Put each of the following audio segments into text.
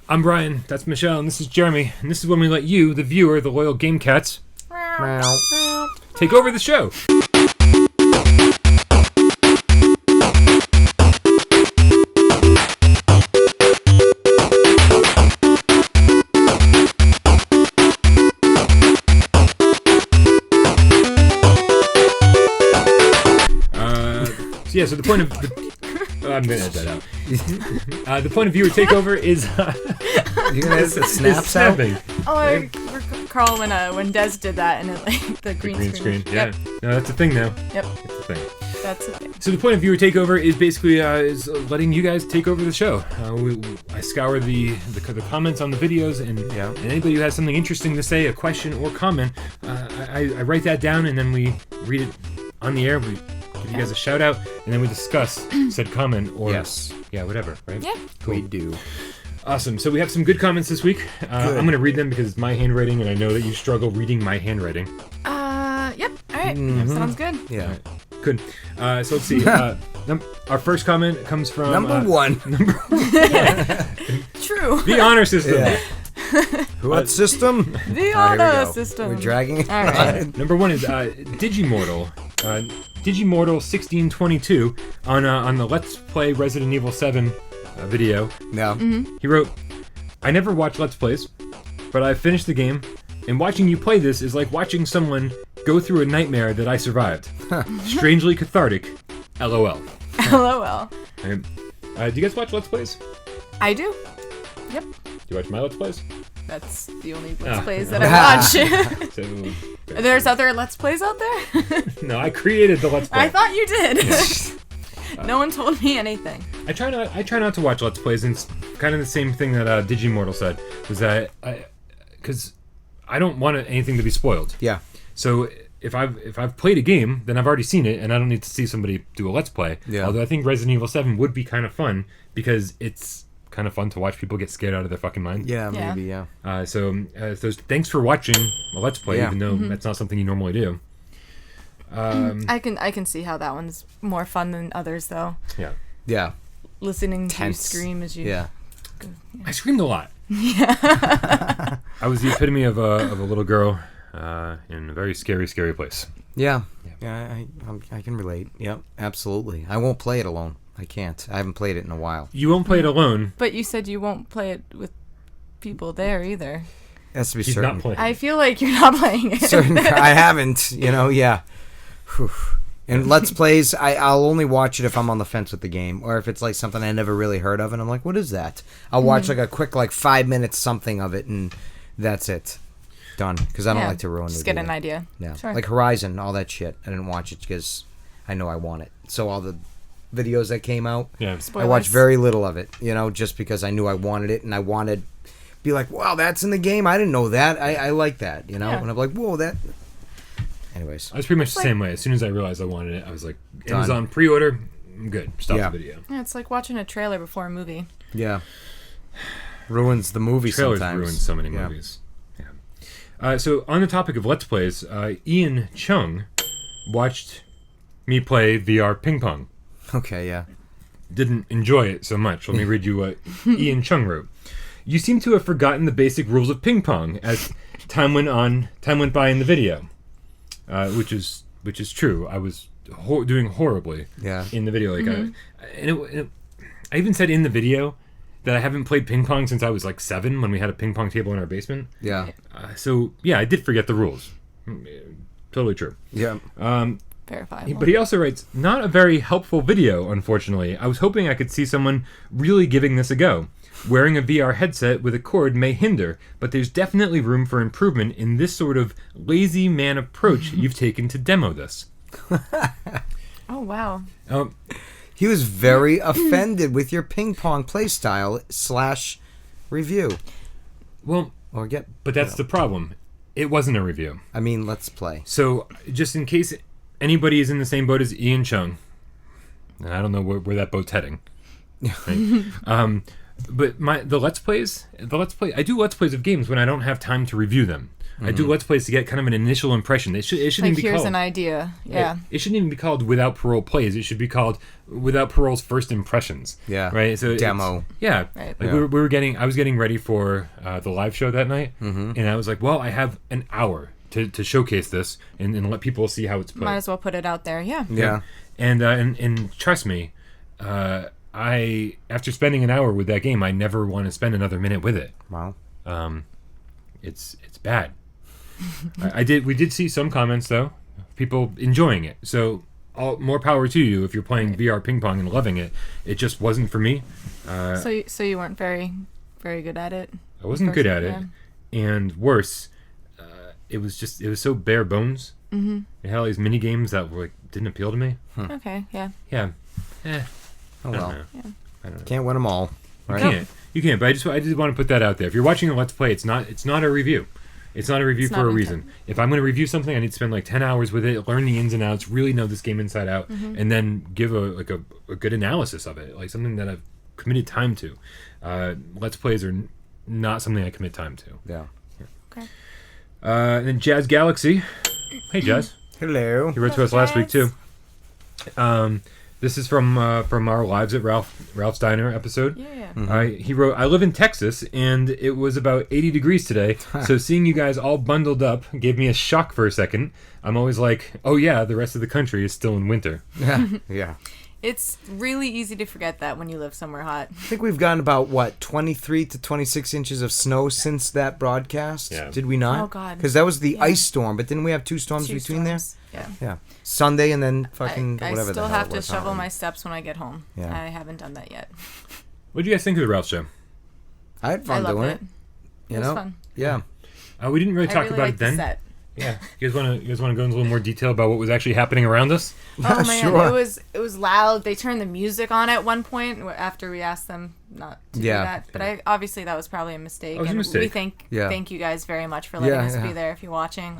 I'm Brian, that's Michelle, and this is Jeremy, and this is when we let you, the viewer, the loyal game cats, take over the show. So the point of... I'm going to edit that out. The point of viewer takeover is... You're going to edit the snaps out? Oh, I recall when Des did that and it, like, the green screen. Yeah. Yep. No, that's a thing now. Yep. It's a thing. That's a thing. So the point of viewer takeover is basically is letting you guys take over the show. I scour the comments on the videos, and anybody who has something interesting to say, a question or comment, I write that down, and then we read it on the air. We give you guys a shout out, and then we discuss said comment or whatever, right? Yeah. Cool. We do. Awesome. So we have some good comments this week. I'm going to read them because it's my handwriting, and I know that you struggle reading my handwriting. Yep. All right. Sounds good. Yeah. Right. Good. So let's see. Our first comment comes from... Number one. True. The honor system. Yeah. What system? The honor system. We're dragging it. All right. Number one is Digimortal. Digimortal 1622 on the Let's Play Resident Evil 7 video. No. He wrote, I never watch Let's Plays, but I finished the game, and watching you play this is like watching someone go through a nightmare that I survived. Strangely cathartic. LOL. LOL. Right. Do you guys watch Let's Plays? I do. Yep. Do you watch my Let's Plays? That's the only Let's Plays that I watch. So, There's other Let's Plays out there? No, I created the Let's Play. I thought you did. No one told me anything. I try not to watch Let's Plays, and it's kind of the same thing that Digimortal said, was that because I don't want anything to be spoiled. Yeah. So if I've played a game, then I've already seen it, and I don't need to see somebody do a Let's Play. Yeah. Although I think Resident Evil 7 would be kind of fun, because it's kind of fun to watch people get scared out of their fucking mind. Yeah, maybe, yeah. So thanks for watching a Let's Play, even though that's not something you normally do. I can see how that one's more fun than others, though. Yeah. Yeah. Listening Tense. to you scream as you... Yeah. I screamed a lot. Yeah. I was the epitome of a little girl in a very scary, scary place. Yeah. Yeah, I can relate. Yep, absolutely. I won't play it alone. I can't. I haven't played it in a while. You won't play it alone. But you said you won't play it with people there either. Has to be He's certain. not playing. I feel like you're not playing it. Certain. I haven't. Yeah. Whew. And Let's Plays, I'll only watch it if I'm on the fence with the game, or if it's like something I never really heard of, and I'm like, what is that? I'll watch like a quick 5 minutes something of it, and that's it. Done. Because I don't like to ruin it. Just get an idea. Yeah. Sure. Like Horizon, all that shit. I didn't watch it because I know I want it. So all the videos that came out, Spoilers. I watched very little of it, just because I knew I wanted it, and I wanted be like, wow, that's in the game? I didn't know that. I like that, And I'm like, whoa, that... Anyways. I was pretty much the same way. As soon as I realized I wanted it, I was like, Amazon pre-order, I'm good. Stop the video. Yeah, it's like watching a trailer before a movie. Yeah. Ruins the movie Trailers sometimes. ruin so many movies. Yeah. So on the topic of Let's Plays, Ian Chung watched me play VR ping pong. Okay, yeah. Didn't enjoy it so much. Let me read you what Ian Chung wrote. You seem to have forgotten the basic rules of ping pong as time went by in the video. Which is true. I was doing horribly in the video. I even said in the video that I haven't played ping pong since I was 7 when we had a ping pong table in our basement. Yeah. I did forget the rules. Totally true. Yeah. Verifiable. But he also writes, not a very helpful video, unfortunately. I was hoping I could see someone really giving this a go. Wearing a VR headset with a cord may hinder, but there's definitely room for improvement in this sort of lazy man approach you've taken to demo this. Oh, wow. He was very offended with your ping pong playstyle / review. Well, but that's the problem. It wasn't a review. I mean, Let's Play. So, just in case anybody is in the same boat as Ian Chung, and I don't know where that boat's heading. Right? But I do Let's Plays of games when I don't have time to review them. I do Let's Plays to get kind of an initial impression. It shouldn't even be here's called... an idea. Yeah. It shouldn't even be called Without Parole Plays. It should be called Without Parole's First Impressions. Yeah. Right? So Demo. Yeah. Right. Like we were getting... I was getting ready for the live show that night, and I was like, well, I have an hour to showcase this and let people see how it's played. Might as well put it out there. Yeah. Yeah. And trust me, I after spending an hour with that game, I never want to spend another minute with it. Wow. It's bad. We did see some comments though, people enjoying it. So more power to you if you're playing VR ping pong and loving it. It just wasn't for me. So you weren't very good at it. I wasn't good at it, and worse, it was so bare bones. Mm-hmm. It had all these mini games that were didn't appeal to me. Okay. Yeah. Yeah. Oh well. Yeah. I don't know. Can't win them all. Right? You can't. But I just want to put that out there. If you're watching a Let's Play, it's not a review. It's not a review for a reason. If I'm going to review something, I need to spend like 10 hours with it, learn the ins and outs, really know this game inside out, and then give a good analysis of it, like something that I've committed time to. Let's Plays are not something I commit time to. Yeah. Okay. And then Jazz Galaxy. Hey, Jazz. Hello. He wrote to us last week too. This is from our Lives at Ralph's Diner episode. Yeah. He wrote, I live in Texas, and it was about 80 degrees today, so seeing you guys all bundled up gave me a shock for a second. I'm always like, oh yeah, the rest of the country is still in winter. Yeah. It's really easy to forget that when you live somewhere hot. I think we've gotten about, 23 to 26 inches of snow since that broadcast? Yeah. Did we not? Oh, God. Because that was the ice storm, but didn't we have two storms between there? Yeah. Sunday and then fucking I whatever the still hell have it to was. shovel my steps when I get home. Yeah. I haven't done that yet. What do you guys think of the Ralph show? I had fun I loved doing it. You It was know? fun. Yeah. We didn't really talk I really about liked it then. The set. Yeah. You guys want to go into a little more detail about what was actually happening around us? Oh man, Sure. it was loud. They turned the music on at one point after we asked them not to do that. But obviously that was probably a mistake. It was a mistake. We thank you guys very much for letting us be there if you're watching.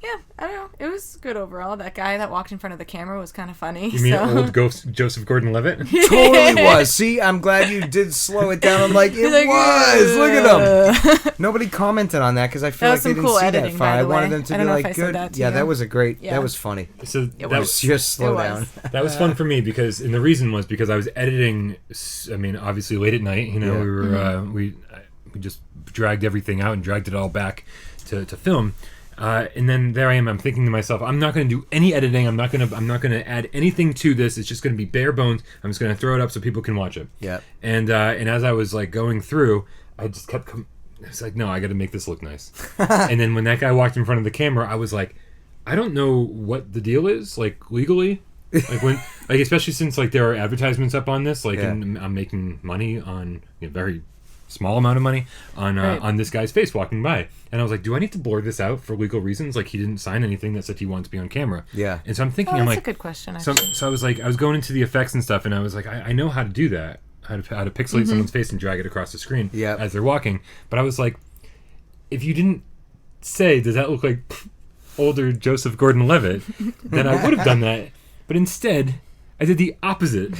Yeah, I don't know. It was good overall. That guy that walked in front of the camera was kind of funny. You mean old Joseph Gordon-Levitt? Totally was. See, I'm glad you did slow it down. I'm like, it was. Look at him. Nobody commented on that because I feel like they didn't see that far. I wanted them to be like, good. Yeah, that was a great. That was funny. So It that was. Just slow down. That was fun for me because the reason was because I was editing. I mean, obviously late at night. You know, Yeah. we were we just dragged everything out and dragged it all back to film. And then there I am. I'm thinking to myself, I'm not going to do any editing. I'm not going to add anything to this. It's just going to be bare bones. I'm just going to throw it up so people can watch it. Yeah. And as I was like going through, I just kept. It's like, no, I got to make this look nice. And then when that guy walked in front of the camera, I was like, I don't know what the deal is, like legally. Like especially since like there are advertisements up on this, like and I'm making money on very small amount of money on this guy's face walking by, and I was like, do I need to blur this out for legal reasons? Like he didn't sign anything that said he wanted to be on camera. Yeah. And so I'm thinking, that's I'm like, a good question. Actually. So I was like, I was going into the effects and stuff, and I was like, I know how to do that, how to pixelate someone's face and drag it across the screen as they're walking. But I was like, if you didn't say, does that look like older Joseph Gordon-Levitt, then I would have done that. But instead, I did the opposite.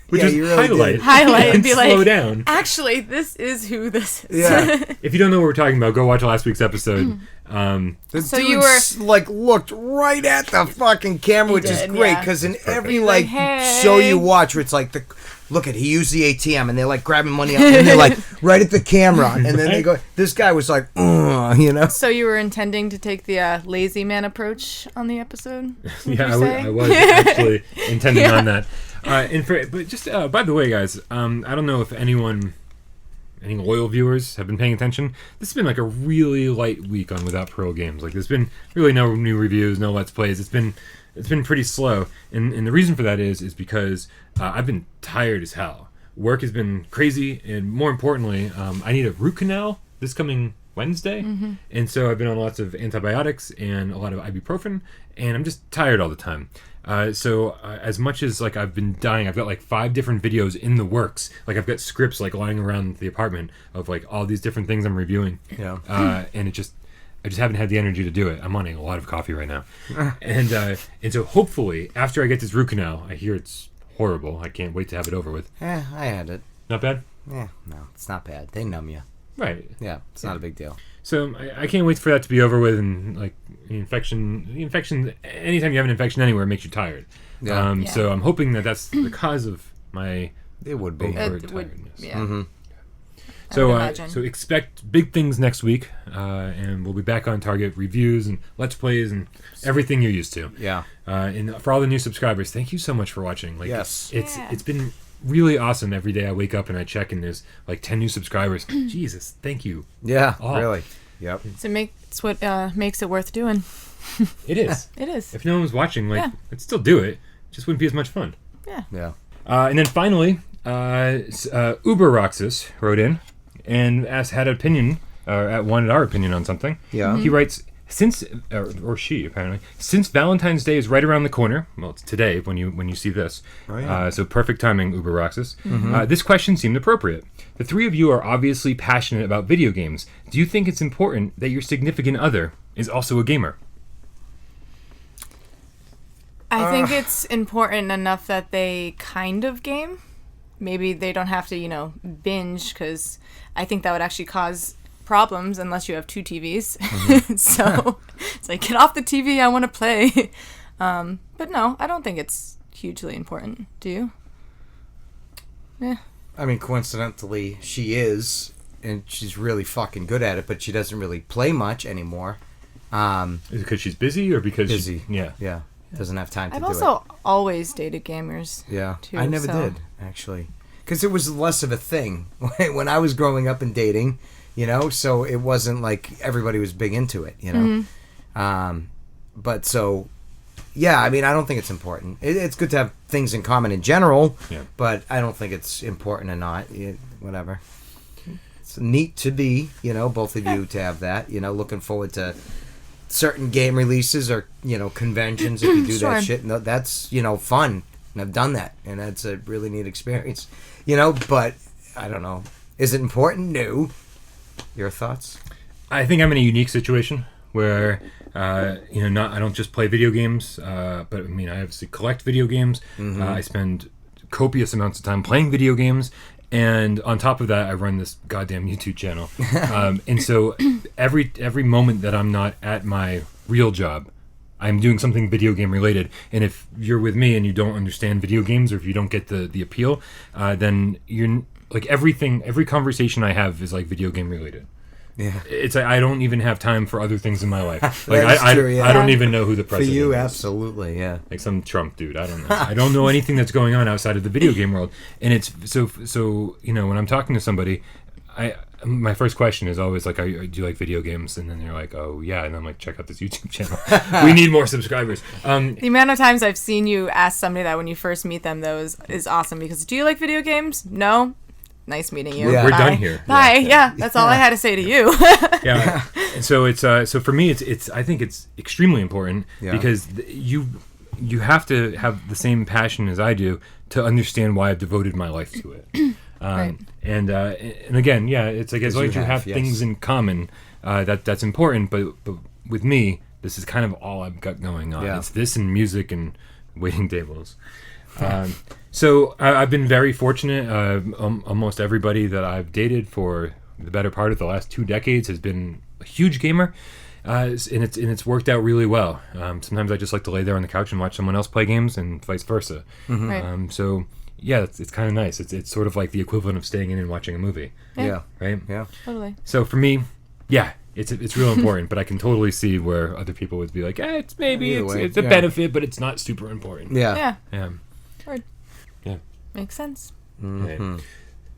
Which is really highlight and be slow like, down. Actually, this is who this is. Yeah. If you don't know what we're talking about, go watch last week's episode. The So dude you were- like looked right at the fucking camera, which is did, great yeah. because in every He's like like, "Hey." show you watch where it's like look at he used the ATM and they're like grabbing money out and they're like right at the camera and then they go. This guy was like, you know. So you were intending to take the lazy man approach on the episode? Yeah, you say? I was actually intending on that. But just by the way, guys, I don't know if any loyal viewers have been paying attention. This has been like a really light week on Without Parole games. Like there's been really no new reviews, no Let's Plays. It's been pretty slow, and the reason for that is because I've been tired as hell. Work has been crazy, and more importantly, I need a root canal this coming Wednesday, and so I've been on lots of antibiotics and a lot of ibuprofen, and I'm just tired all the time. So as much as like I've been dying, I've got like 5 different videos in the works. Like I've got scripts like lying around the apartment of like all these different things I'm reviewing. Yeah. And I just haven't had the energy to do it. I'm wanting a lot of coffee right now, and so hopefully after I get this root canal, I hear it's horrible. I can't wait to have it over with. I had it. Not bad. Yeah, no, it's not bad. They numb you. Right. Yeah, it's not a big deal. So I can't wait for that to be over with, and like the infection. Anytime you have an infection anywhere, it makes you tired. Yeah. So I'm hoping that that's the cause of my It would be. overtiredness. Yeah. Mm-hmm. So expect big things next week, and we'll be back on target, reviews and let's plays and everything you're used to. Yeah. And for all the new subscribers, thank you so much for watching. Like, Yes. it's been really awesome. Every day I wake up and I check, and there's like 10 new subscribers. Jesus, thank you. Yeah. Oh. Really. Yep. It's what makes it worth doing. It is. It is. If no one was watching, like, I'd still do it. It just wouldn't be as much fun. Yeah. Yeah. And then finally, Uber Roxas wrote in and had an opinion, wanted our opinion on something. Yeah. He writes, or she apparently, since Valentine's Day is right around the corner. Well, it's today when you see this. Oh, yeah. So perfect timing, Uber Roxas. This question seemed appropriate. The three of you are obviously passionate about video games. Do you think it's important that your significant other is also a gamer? I think it's important enough that they kind of game. Maybe they don't have to, binge, because I think that would actually cause problems unless you have two TVs. So it's like, get off the TV, I want to play. But no, I don't think it's hugely important. Do you? Yeah. I mean, coincidentally, she is, and she's really fucking good at it, but she doesn't really play much anymore. Is it because she's busy or because Busy. Yeah. Doesn't have time to I've do it. also always dated gamers. Yeah, too, I never so. did, actually. Because it was less of a thing when I was growing up and dating, so it wasn't like everybody was big into it, But so, yeah, I mean, I don't think it's important. It's good to have things in common in general, but I don't think it's important or not. Whatever. It's neat to be, both of you to have that, looking forward to certain game releases or, conventions if you do Sure. that shit. No, that's, fun. And I've done that, and that's a really neat experience. But I don't know. Is it important? No. Your thoughts? I think I'm in a unique situation where, I don't just play video games, but I mean, I obviously collect video games. I spend copious amounts of time playing video games. And on top of that, I run this goddamn YouTube channel. And so every moment that I'm not at my real job, I'm doing something video game related. And if you're with me and you don't understand video games, or if you don't get the appeal, then you're like every conversation I have is like video game related. Yeah. It's like I don't even have time for other things in my life. Like That's true, yeah. I don't even know who the For president you, is. absolutely, yeah. Like some Trump dude. I don't know. I don't know anything that's going on outside of the video game world. And it's so when I'm talking to somebody, my first question is always like, do you like video games? And then they're like, oh yeah. And I'm like, check out this YouTube channel. We need more subscribers. The amount of times I've seen you ask somebody that when you first meet them, though, is awesome. Because do you like video games? No. Nice meeting you. Yeah. We're Bye. done here. Bye. Yeah, that's all I had to say to you. Yeah. And so it's so for me it's I think it's extremely important because you have to have the same passion as I do to understand why I've devoted my life to it. Right. And again, it's like as long as you have things in common, that's important. But with me, this is kind of all I've got going on. Yeah. It's this and music and waiting tables. So I've been very fortunate. Almost everybody that I've dated for the better part of the last 2 decades has been a huge gamer, and it's worked out really well. Sometimes I just like to lay there on the couch and watch someone else play games, and vice versa. Right. So yeah, it's kind of nice. It's sort of like the equivalent of staying in and watching a movie, Yeah. right? Yeah. Totally. So for me, it's real important. But I can totally see where other people would be like, it's maybe Either way, it's a benefit, but it's not super important. Yeah. Yeah. Yeah. Makes sense. Okay.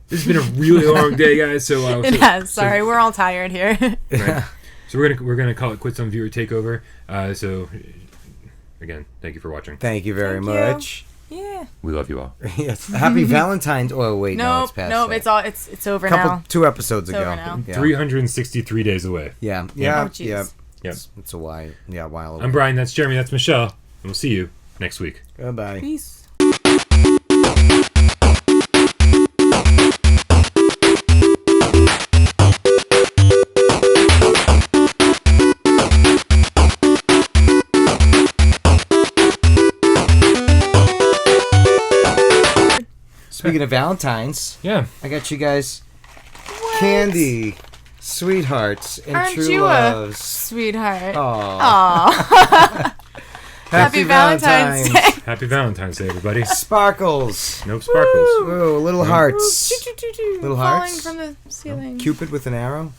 This has been a really long day, guys. So It has. Sorry, we're all tired here. Right. So we're gonna call it quits on viewer takeover. So again, thank you for watching. Thank you very Thank you. much. Yeah. We love you all. Yes. Happy Valentine's. Oh wait, no, it's past. Nope. that. It's over now. 2 episodes It's ago. over now. Yeah. 363 days away. Yeah. Oh, Yeah. jeez. Yeah. Yep. It's a while. Yeah, a while. I'm Brian. That's Jeremy. That's Michelle. And we'll see you next week. Goodbye. Peace. Speaking of Valentine's, Yeah. I got you guys candy. Sweethearts and Aren't true you loves. a sweetheart? Aw. Aw. Happy Valentine's Day. Happy Valentine's Day, everybody. Sparkles. No sparkles. Ooh, little hearts. Little Falling hearts. from the ceiling. Cupid with an arrow.